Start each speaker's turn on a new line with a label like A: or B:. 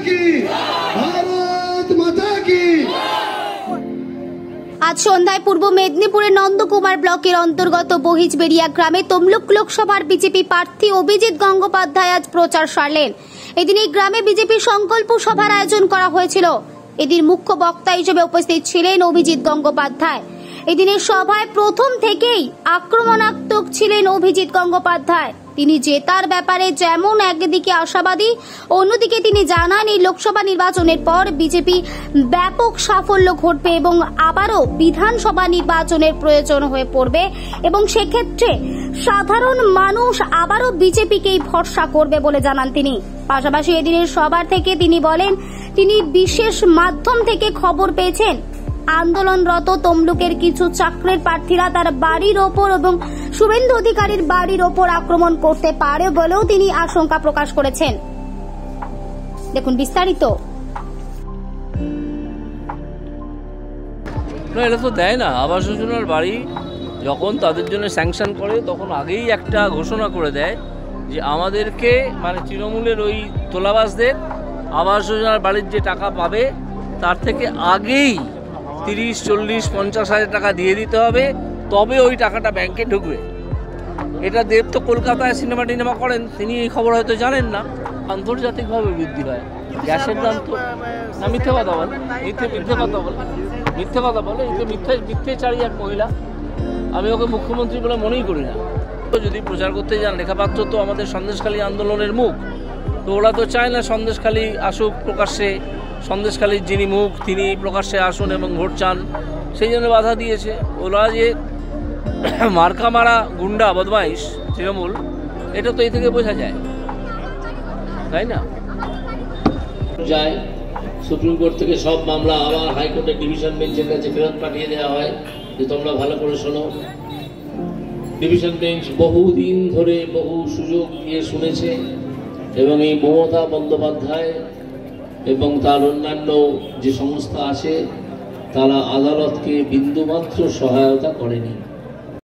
A: কি, ভারত মাতা কি।
B: আজ সন্ধ্যায় পূর্ব মেদিনীপুরের নন্দকুমার ব্লকের অন্তর্গত বহিজবেড়িয়া গ্রামে তমলুক লোকসভার বিজেপি প্রার্থী অভিজিৎ গঙ্গোপাধ্যায় আজ প্রচার সারলেন। এদিন এই গ্রামে বিজেপি সংকল্প সভার আয়োজন করা হয়েছিল। এদিন মুখ্য বক্তা হিসেবে উপস্থিত ছিলেন অভিজিৎ গঙ্গোপাধ্যায়। এদিনের সভায় প্রথম থেকেই আক্রমণাত্মক ছিলেন অভিজিৎ গঙ্গোপাধ্যায়। তিনি জেতার ব্যাপারে যেমন একদিকে আশাবাদী, অন্যদিকে তিনি জানান এই লোকসভা নির্বাচনের পর বিজেপি ব্যাপক সাফল্য ঘটবে এবং আবারও বিধানসভা নির্বাচনের প্রয়োজন হয়ে পড়বে এবং সেক্ষেত্রে সাধারণ মানুষ আবারও বিজেপিকেই ভরসা করবে বলে জানান তিনি। পাশাপাশি এদিনের সভা থেকে তিনি বলেন তিনি বিশেষ মাধ্যম থেকে খবর পেয়েছেন আন্দোলনরত তমলুকের কিছু চাকরির প্রার্থীরা তার বাড়ির ওপর এবং শুভেন্দু অধিকারীর বাড়ির ওপর আক্রমণ করতে পারে বলেও তিনি আশঙ্কা প্রকাশ করেছেন। দেখুন বিস্তারিত।
C: এটা তো দেয় না, আবাস যোজনার বাড়ি যখন তাদের জন্য স্যাংশন করে তখন আগেই একটা ঘোষণা করে দেয় যে আমাদেরকে মানে তৃণমূলের ওই তোলাবাসদের আবাস যোজনার বাড়ির যে টাকা পাবে তার থেকে আগেই 30, 40, 50 হাজার টাকা দিয়ে দিতে হবে, তবে ওই টাকাটা ব্যাংকে ঢুকবে। এটা দেব তো কলকাতায় সিনেমা টিনেমা করেন, তিনি এই খবর হয়তো জানেন না। আন্তর্জাতিকভাবে বৃদ্ধি হয় গ্যাসের দাম, তো না মিথ্যে কথা বলে, মিথ্যে কথা বলে মিথ্যেচারী এক মহিলা। আমি ওকে মুখ্যমন্ত্রী বলে মনেই করি না। যদি প্রচার করতে যান, লেখাপাত্র তো আমাদের সন্দেশখালী আন্দোলনের মুখ, তো ওরা তো চায় না সন্দেশখালী আসুক প্রকাশ্যে, সন্দেশখালীর যিনি মুখ তিনি প্রকাশ্যে আসুন এবং ভোট চান, সেই জন্য বাধা দিয়েছে। ওরা যে মার্কা মারা গুন্ডা বদমাইশ তৃণমূল, এটা তো এই থেকে বোঝা যায়, তাই না?
D: যায় সুপ্রিম কোর্ট থেকে সব মামলা আবার হাইকোর্টের ডিভিশন বেঞ্চের কাছে ফেরত পাঠিয়ে দেওয়া হয় যে তোমরা ভালো করে শোনো। ডিভিশন বেঞ্চ বহুদিন ধরে বহু সুযোগ দিয়ে শুনেছে এবং এই মমতা বন্দ্যোপাধ্যায় এবং তার অন্যান্য যে সংস্থা আছে তারা আদালতকে বিন্দুমাত্র সহায়তা করেনি।